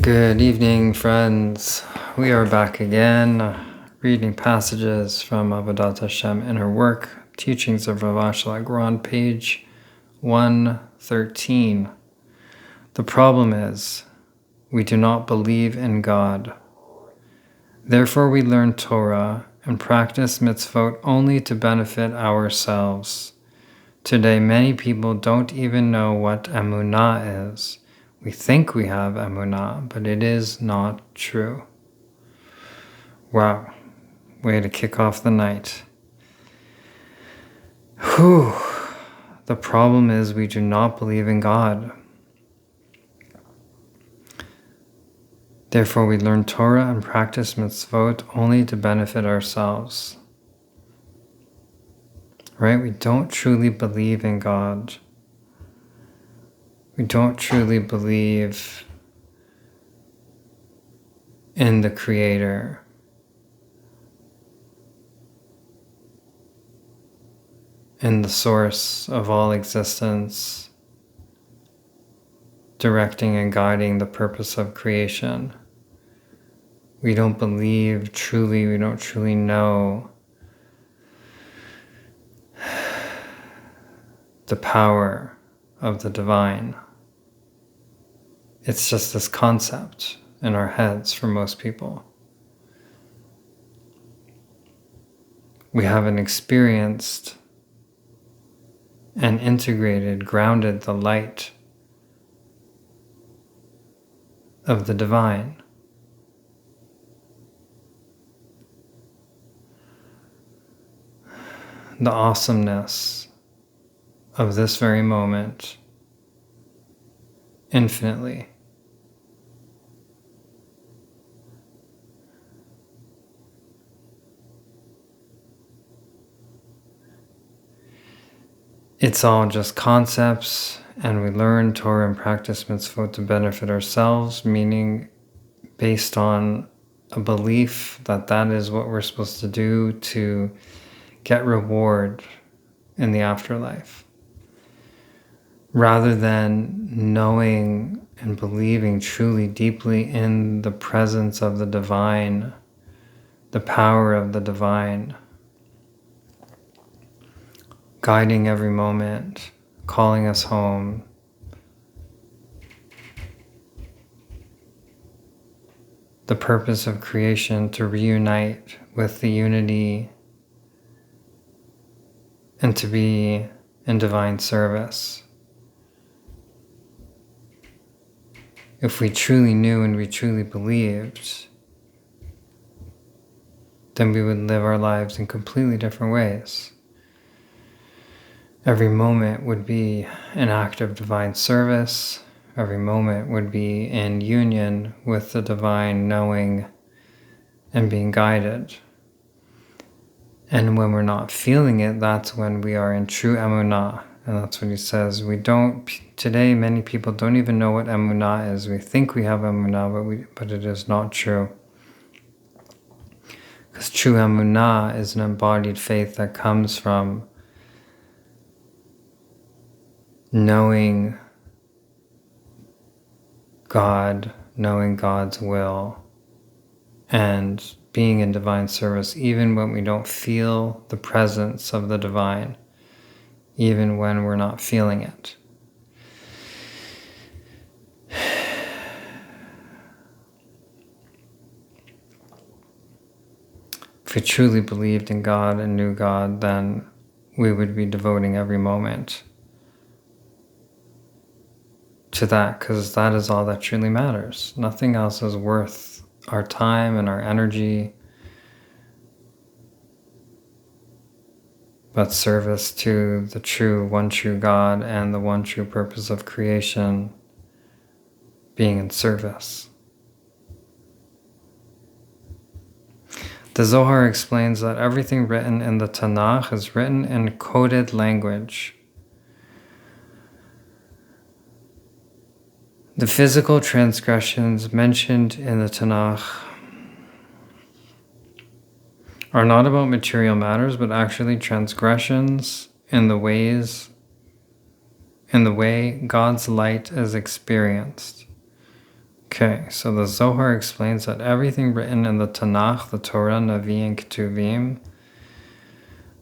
Good evening, friends. We are back again, reading passages from Avodat Hashem Inner Work, Teachings of Rav Asher Lagron, page 113. The problem is, we do not believe in God. Therefore, we learn Torah and practice mitzvot only to benefit ourselves. Today, many people don't even know what emunah is. We think we have emunah, but it is not true. Wow, way to kick off the night. Whew. The problem is we do not believe in God. Therefore, we learn Torah and practice mitzvot only to benefit ourselves. Right? We don't truly believe in God. We don't truly believe in the Creator. In the source of all existence, directing and guiding the purpose of creation. We don't believe truly, we don't truly know the power of the divine. It's just this concept in our heads for most people. We haven't experienced and integrated, grounded the light of the divine. The awesomeness of this very moment infinitely. It's all just concepts, and we learn Torah and practice mitzvot to benefit ourselves, meaning based on a belief that that is what we're supposed to do to get reward in the afterlife, rather than knowing and believing truly deeply in the presence of the divine, the power of the divine, guiding every moment, calling us home. The purpose of creation to reunite with the unity and to be in divine service. If we truly knew and we truly believed, then we would live our lives in completely different ways. Every moment would be an act of divine service. Every moment would be in union with the divine, knowing and being guided. And when we're not feeling it, that's when we are in true emunah. And that's what he says. Today, many people don't even know what emunah is. We think we have emunah, but it is not true. Because true emunah is an embodied faith that comes from knowing God, knowing God's will, and being in divine service, even when we don't feel the presence of the divine, even when we're not feeling it. If we truly believed in God and knew God, then we would be devoting every moment to that, because that is all that truly matters. Nothing else is worth our time and our energy but service to the one true God and the one true purpose of creation, being in service. The Zohar explains that everything written in the Tanakh is written in coded language. The physical transgressions mentioned in the Tanakh are not about material matters, but actually transgressions in the way God's light is experienced. Okay, so the Zohar explains that everything written in the Tanakh, the Torah, Navi, and Ketuvim,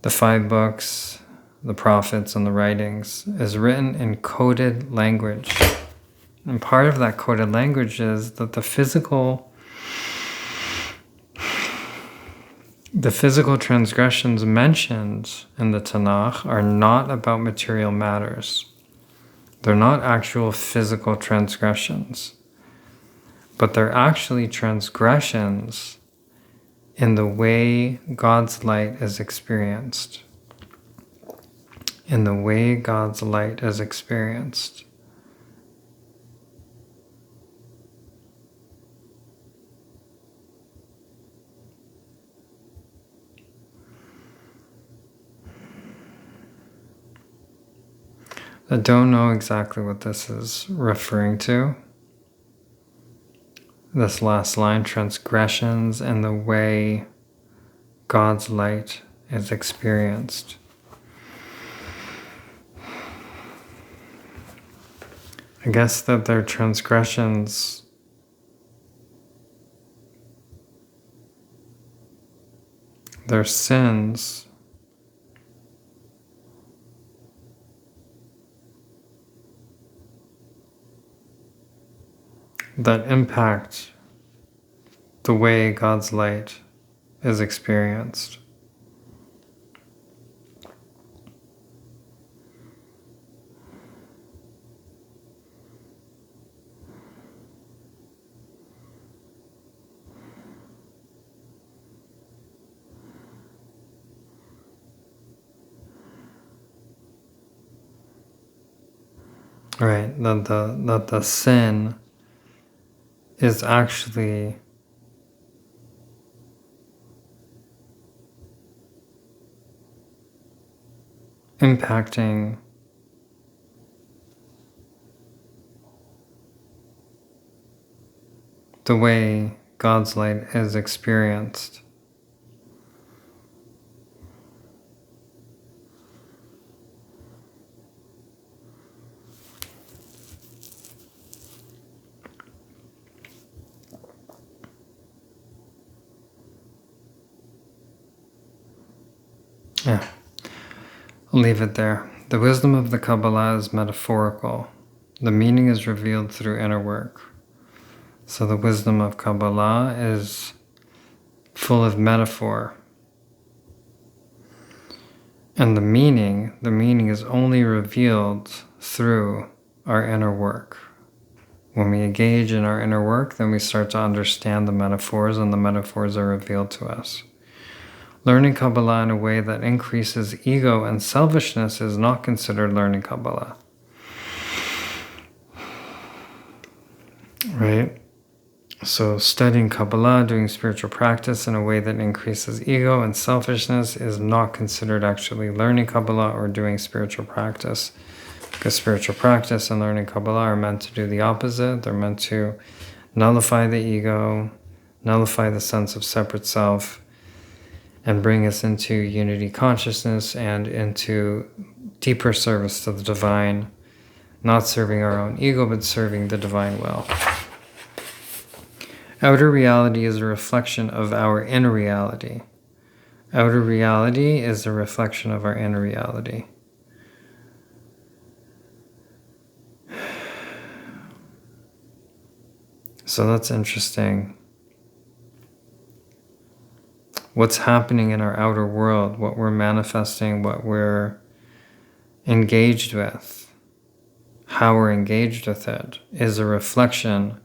the 5 books, the prophets, and the writings, is written in coded language. And part of that coded language is that the physical transgressions mentioned in the Tanakh are not about material matters. They're not actual physical transgressions, but they're actually transgressions in the way God's light is experienced. In the way God's light is experienced. I don't know exactly what this is referring to. This last line, transgressions and the way God's light is experienced. I guess that they're transgressions they're sins that impact the way God's light is experienced. Right, that the sin is actually impacting the way God's light is experienced. Yeah, I'll leave it there. The wisdom of the Kabbalah is metaphorical. The meaning is revealed through inner work. So the wisdom of Kabbalah is full of metaphor. And the meaning is only revealed through our inner work. When we engage in our inner work, then we start to understand the metaphors, and the metaphors are revealed to us. Learning Kabbalah in a way that increases ego and selfishness is not considered learning Kabbalah. Right? So studying Kabbalah, doing spiritual practice in a way that increases ego and selfishness is not considered actually learning Kabbalah or doing spiritual practice. Because spiritual practice and learning Kabbalah are meant to do the opposite. They're meant to nullify the ego, nullify the sense of separate self, and bring us into unity consciousness and into deeper service to the divine, not serving our own ego, but serving the divine will. Outer reality is a reflection of our inner reality. Outer reality is a reflection of our inner reality. So that's interesting. What's happening in our outer world, what we're manifesting, what we're engaged with, how we're engaged with it, is a reflection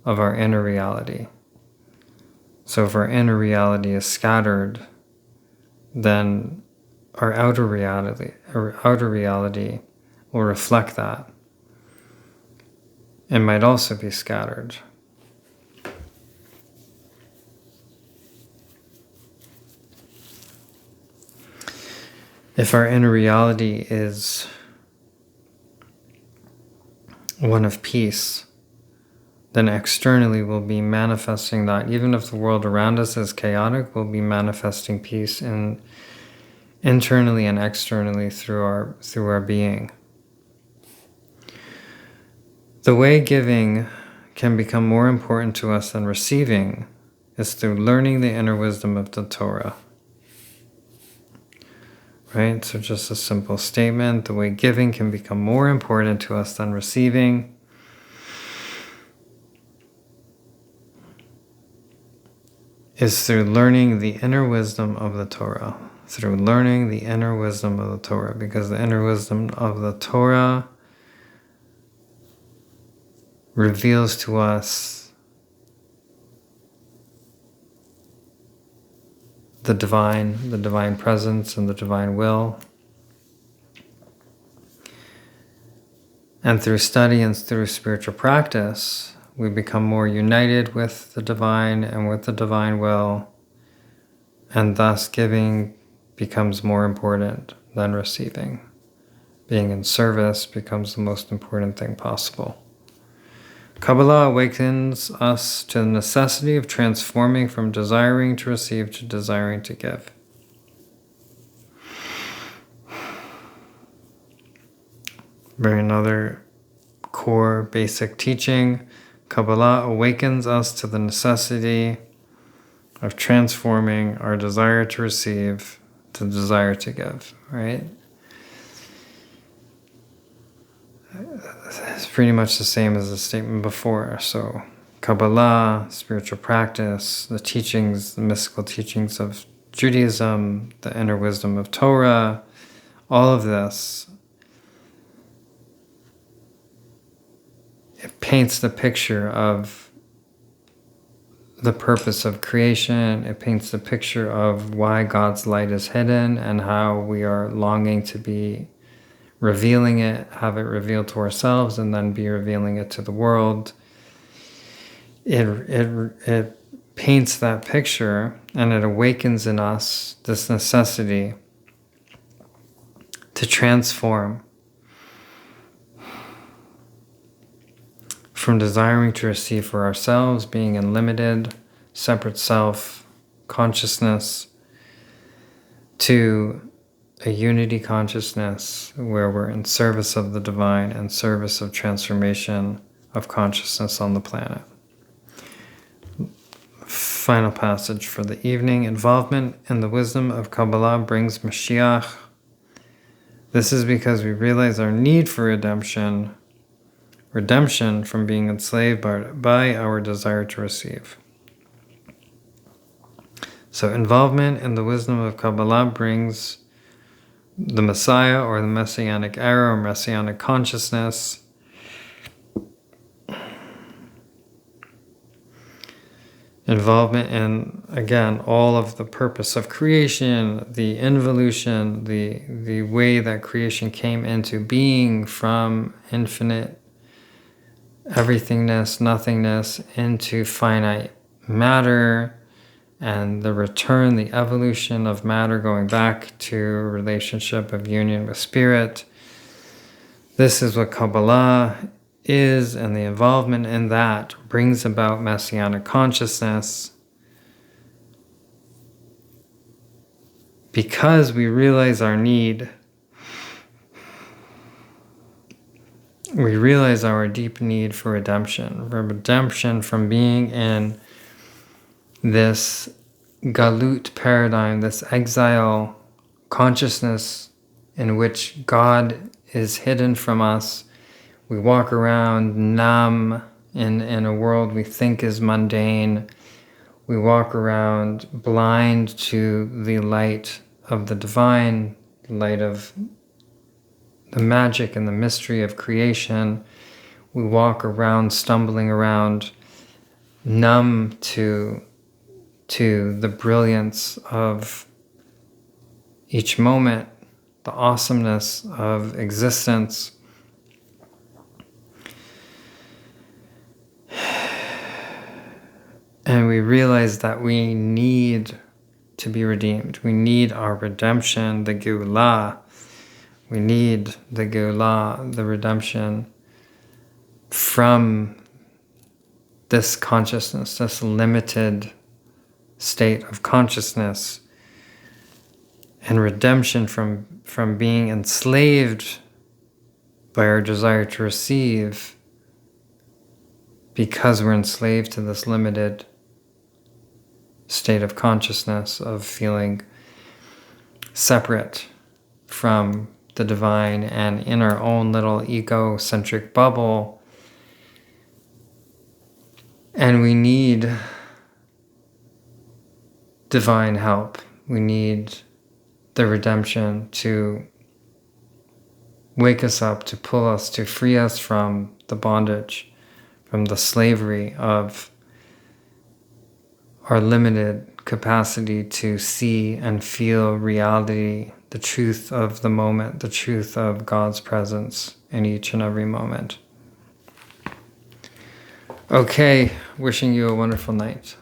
of our inner reality. So if our inner reality is scattered, then our outer reality will reflect that. It might also be scattered. If our inner reality is one of peace, then externally we'll be manifesting that. Even if the world around us is chaotic, we'll be manifesting peace internally and externally through our being. The way giving can become more important to us than receiving is through learning the inner wisdom of the Torah. Right? So just a simple statement, the way giving can become more important to us than receiving is through learning the inner wisdom of the Torah. Through learning the inner wisdom of the Torah, because the inner wisdom of the Torah reveals to us the divine presence and the divine will. And through study and through spiritual practice, we become more united with the divine and with the divine will, and thus giving becomes more important than receiving. Being in service becomes the most important thing possible. Kabbalah awakens us to the necessity of transforming from desiring to receive to desiring to give. Very another core basic teaching. Kabbalah awakens us to the necessity of transforming our desire to receive to desire to give, right? It's pretty much the same as the statement before. So Kabbalah, spiritual practice, the teachings, the mystical teachings of Judaism, the inner wisdom of Torah, all of this, it paints the picture of the purpose of creation. It paints the picture of why God's light is hidden and how we are longing to be revealing it, have it revealed to ourselves, and then be revealing it to the world. It paints that picture, and it awakens in us this necessity to transform from desiring to receive for ourselves, being in limited, separate self consciousness, to a unity consciousness where we're in service of the divine and service of transformation of consciousness on the planet. Final passage for the evening. Involvement in the wisdom of Kabbalah brings Mashiach. This is because we realize our need for redemption from being enslaved by our desire to receive. So involvement in the wisdom of Kabbalah brings the Messiah or the Messianic era or Messianic consciousness. Involvement in, again, all of the purpose of creation, the involution, the way that creation came into being from infinite everythingness, nothingness, into finite matter, and the return, the evolution of matter going back to a relationship of union with spirit. This is what Kabbalah is, and the involvement in that brings about Messianic consciousness, because we realize our need. We realize our deep need for redemption from being in this galut paradigm, this exile consciousness in which God is hidden from us. We walk around numb in a world we think is mundane. We walk around blind to the light of the divine, the light of the magic and the mystery of creation. We walk around, stumbling around, numb to the brilliance of each moment, the awesomeness of existence. And we realize that we need to be redeemed. We need our redemption, the Geulah. We need the Geulah, the redemption from this consciousness, this limited state of consciousness, and redemption from being enslaved by our desire to receive because we're enslaved to this limited state of consciousness, of feeling separate from the divine and in our own little egocentric bubble. And we need divine help. We need the redemption to wake us up, to pull us, to free us from the bondage, from the slavery of our limited capacity to see and feel reality, the truth of the moment, the truth of God's presence in each and every moment. Okay, wishing you a wonderful night.